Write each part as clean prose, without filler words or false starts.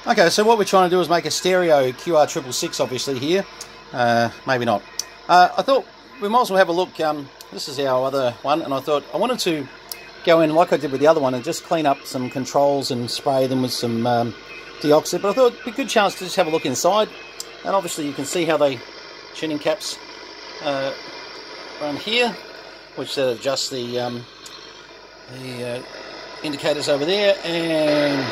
Okay, so what we're trying to do is make a stereo QR666 obviously here. Maybe not. I thought we might as well have a look. This is our other one, and I thought I wanted to go in like I did with the other one and just clean up some controls and spray them with some deoxit. But I thought it'd be a good chance to just have a look inside. And obviously you can see how they tuning caps run here, which adjusts the indicators over there, and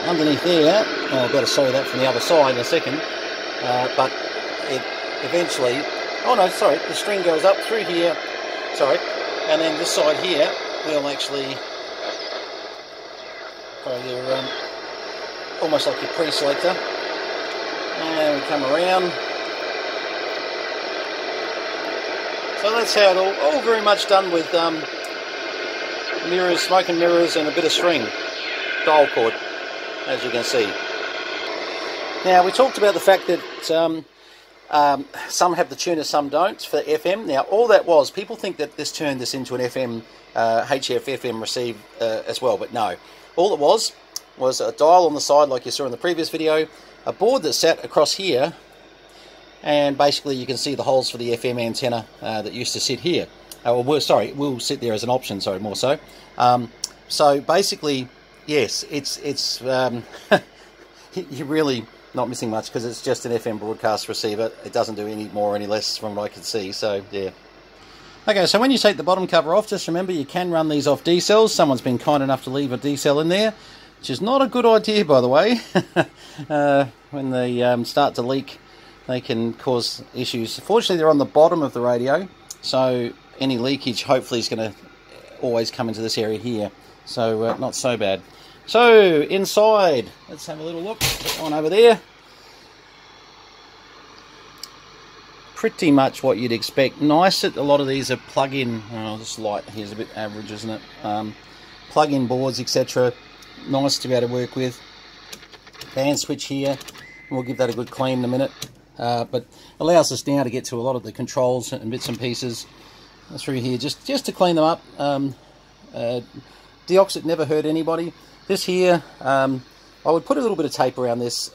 underneath there, I've got to show that from the other side in a second, but it eventually, oh no, sorry, the string goes up through here, sorry, and then this side here will actually, almost like your pre-selector, and we come around. So that's how it all very much done with mirrors, smoke and mirrors, and a bit of string, dial cord, as you can see. Now we talked about the fact that some have the tuner, some don't for FM. Now all that was, people think that this turned this into an FM, HF FM receive as well, but no. All it was a dial on the side like you saw in the previous video, a board that sat across here, and basically you can see the holes for the FM antenna that used to sit here. Will sit there as an option, sorry, more so. So basically, yes, it's you're really not missing much because it's just an FM broadcast receiver. It doesn't do any more or any less from what I can see, so yeah. Okay, so when you take the bottom cover off, just remember you can run these off D-cells. Someone's been kind enough to leave a D-cell in there, which is not a good idea, by the way. When they start to leak, they can cause issues. Fortunately, they're on the bottom of the radio, so any leakage hopefully is going to always come into this area here, so not so bad. So inside, let's have a little look. Put one over there. Pretty much what you'd expect. Nice that a lot of these are plug-in. Oh, this light here's a bit average, isn't it? Plug-in boards, etc. Nice to be able to work with. Band switch here. We'll give that a good clean in a minute. But allows us now to get to a lot of the controls and bits and pieces through here, just to clean them up. Deoxit never hurt anybody. This here, I would put a little bit of tape around this.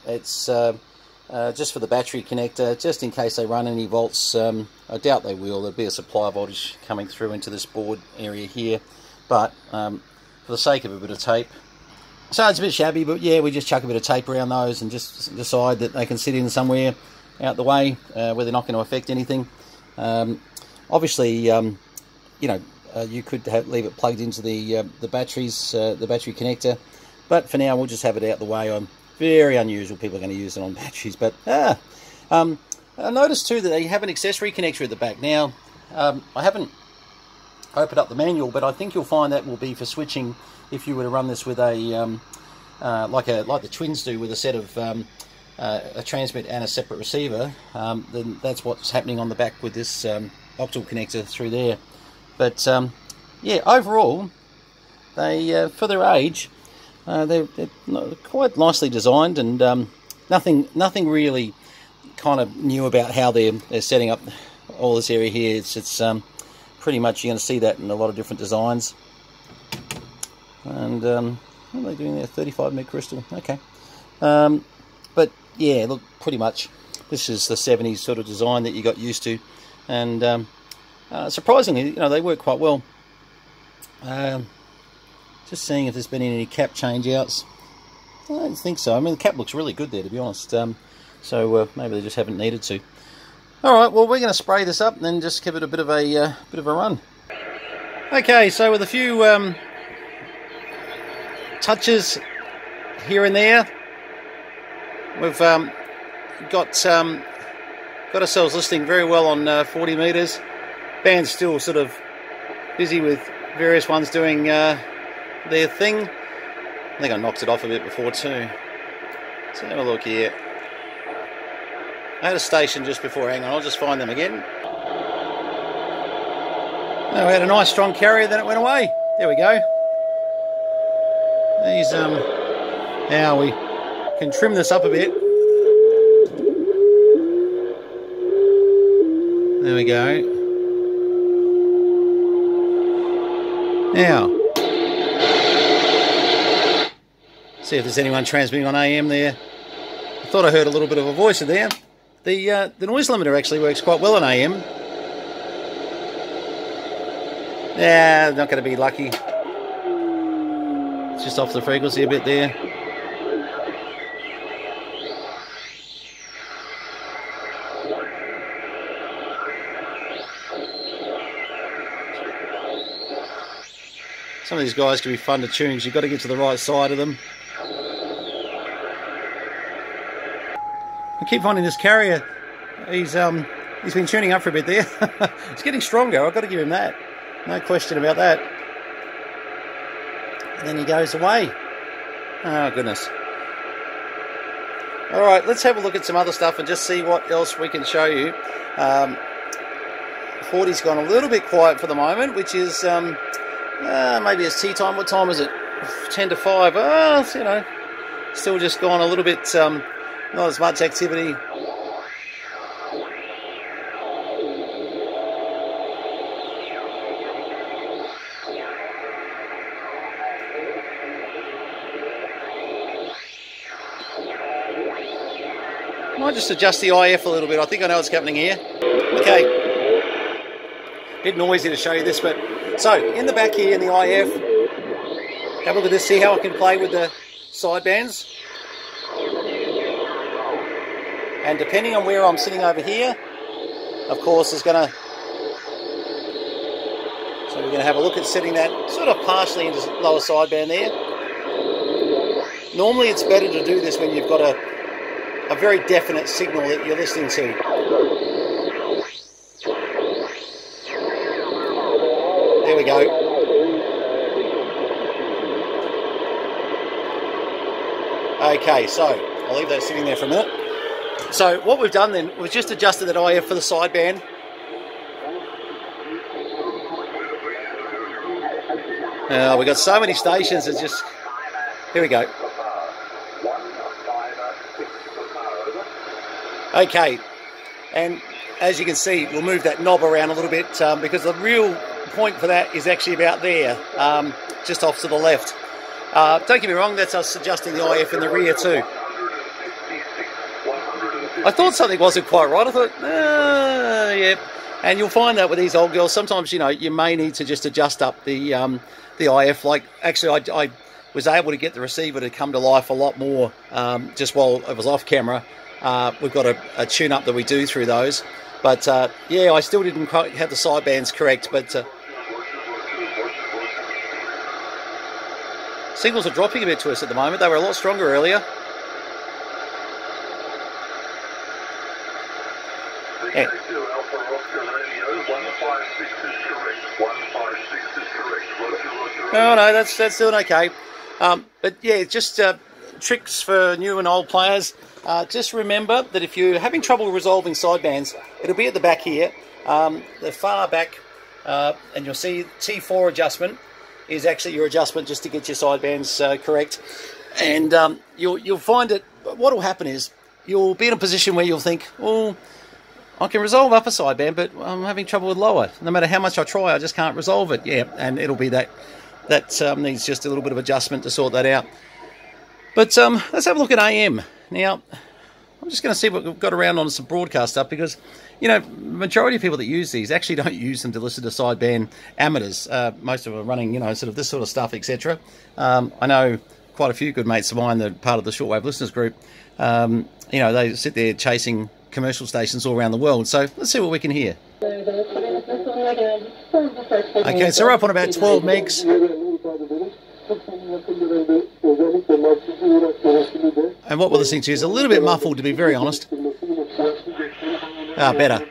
It's just for the battery connector, just in case they run any volts. I doubt they will. There'll be a supply voltage coming through into this board area here, but for the sake of a bit of tape. So it's a bit shabby, but yeah, we just chuck a bit of tape around those and just decide that they can sit in somewhere out the way where they're not going to affect anything. Obviously, you know, you could leave it plugged into the batteries, the battery connector, but for now we'll just have it out the way. Very unusual people are going to use it on batteries, but I noticed too that they have an accessory connector at the back. Now, I haven't opened up the manual, but I think you'll find that will be for switching. If you were to run this with a like the twins do, with a set of a transmit and a separate receiver, then that's what's happening on the back with this octal connector through there. But yeah, overall, they for their age, they're quite nicely designed, and nothing really kind of new about how they're setting up all this area here. It's pretty much, you're going to see that in a lot of different designs. And what are they doing there? 35 meg crystal. Okay. But yeah, look, pretty much this is the 70s sort of design that you got used to, and surprisingly, you know, they work quite well. Just seeing if there's been any cap change outs. I don't think so. I mean, the cap looks really good there, to be honest. So maybe they just haven't needed to. All right. Well, we're going to spray this up and then just give it a bit of a run. Okay. So with a few touches here and there, we've got ourselves listening very well on 40 meters. Band's still sort of busy with various ones doing their thing. I think I knocked it off a bit before too. Let's have a look here. I had a station just before. Hang on, I'll just find them again. Oh, we had a nice strong carrier, then it went away. There we go. These now we can trim this up a bit. There we go. Now, See if there's anyone transmitting on AM there. I thought I heard a little bit of a voice in there. The noise limiter actually works quite well on AM. Yeah, not going to be lucky. It's just off the frequency a bit there. Some of these guys can be fun to tune because you've got to get to the right side of them. I keep finding this carrier, he's been tuning up for a bit there. It's getting stronger, I've got to give him that. No question about that. And then he goes away. Oh goodness. Alright, let's have a look at some other stuff and just see what else we can show you. 40's gone a little bit quiet for the moment, which is maybe it's tea time. What time is it? 10 to 5. Oh, you know, still just gone a little bit, not as much activity. Might just adjust the IF a little bit. I think I know what's happening here. Okay. Bit noisy to show you this, but so in the back here in the IF, have a look at this. See how I can play with the sidebands. And depending on where I'm sitting over here, of course, is going to. So we're going to have a look at setting that sort of partially into lower sideband there. Normally, it's better to do this when you've got a very definite signal that you're listening to. There we go. Okay, so I'll leave that sitting there for a minute. So what we've done then was just adjusted that IF for the sideband. We've got so many stations, it's just... Here we go. Okay, and as you can see, we'll move that knob around a little bit because the real point for that is actually about there, just off to the left. Don't get me wrong, that's us adjusting the IF in the rear too. I thought something wasn't quite right. I thought, yeah. And you'll find that with these old girls, sometimes, you know, you may need to just adjust up the IF. Like, actually, I was able to get the receiver to come to life a lot more just while it was off camera. We've got a tune-up that we do through those. But, yeah, I still didn't quite have the sidebands correct, but... signals are dropping a bit to us at the moment. They were a lot stronger earlier. Yeah. Oh no, that's doing okay. But yeah, just tricks for new and old players. Just remember that if you're having trouble resolving sidebands, it'll be at the back here, the far back, and you'll see T4 adjustment is actually your adjustment just to get your sidebands correct. And you'll find that what will happen is you'll be in a position where you'll think, well, I can resolve upper sideband, but I'm having trouble with lower. No matter how much I try, I just can't resolve it. Yeah, and it'll be that needs just a little bit of adjustment to sort that out. But let's have a look at AM. Now, I'm just going to see what we've got around on some broadcast stuff because, you know, majority of people that use these actually don't use them to listen to sideband amateurs. Most of them are running, you know, sort of this sort of stuff, etc. I know quite a few good mates of mine that are part of the Shortwave Listeners group. You know, they sit there chasing commercial stations all around the world. So let's see what we can hear. Okay, so we're up on about 12 megs. And what we're listening to is a little bit muffled, to be very honest. Better.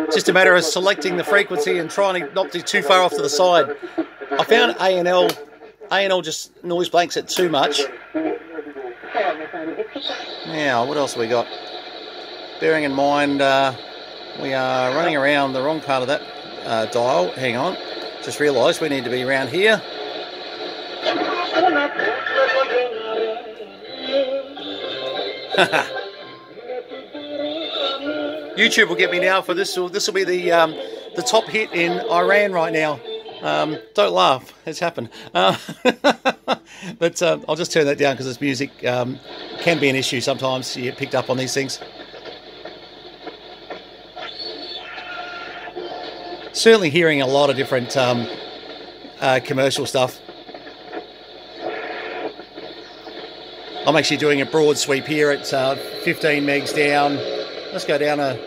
It's just a matter of selecting the frequency and trying to not be too far off to the side. I found A&L just noise blanks it too much. Now, what else have we got? Bearing in mind, we are running around the wrong part of that dial. Hang on. Just realised we need to be around here. YouTube will get me now for this. This will be the top hit in Iran right now. Don't laugh, it's happened. But I'll just turn that down because this music can be an issue sometimes. You get picked up on these things. Certainly hearing a lot of different commercial stuff. I'm actually doing a broad sweep here at 15 megs down. Let's go down a...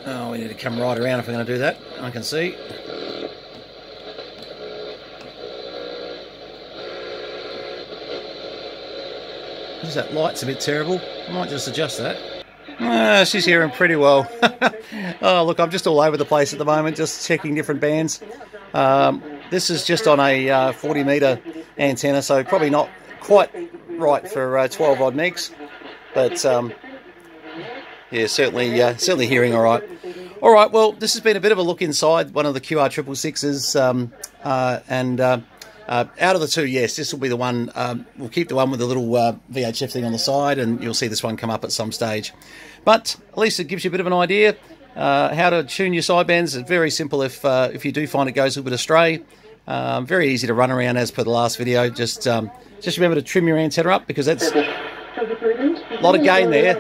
Oh, we need to come right around if we're going to do that. I can see. What is that? Light's a bit terrible. I might just adjust that. She's hearing pretty well. Oh, look, I'm just all over the place at the moment, just checking different bands. This is just on a 40 metre antenna, so probably not quite right for 12 odd megs, but yeah, certainly hearing all right. All right, well, this has been a bit of a look inside one of the QR666s, and out of the two, yes, this will be the one. We'll keep the one with the little VHF thing on the side, and you'll see this one come up at some stage. But at least it gives you a bit of an idea how to tune your sidebands. It's very simple if you do find it goes a bit astray. Very easy to run around as per the last video. Just remember to trim your antenna up, because that's a lot of gain there.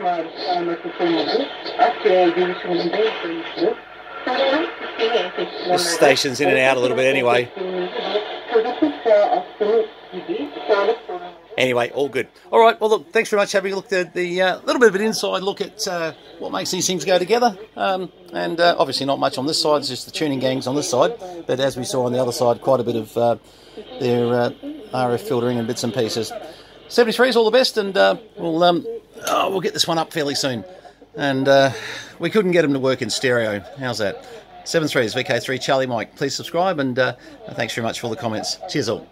This station's in and out a little bit anyway. Anyway, all good. All right, well, look, thanks very much for having a look at the little bit of an inside look at what makes these things go together. And obviously not much on this side, it's just the tuning gangs on this side. But as we saw on the other side, quite a bit of their RF filtering and bits and pieces. 73's all the best, and we'll get this one up fairly soon. And we couldn't get them to work in stereo. How's that? 73's VK3 Charlie Mike. Please subscribe, and thanks very much for all the comments. Cheers all.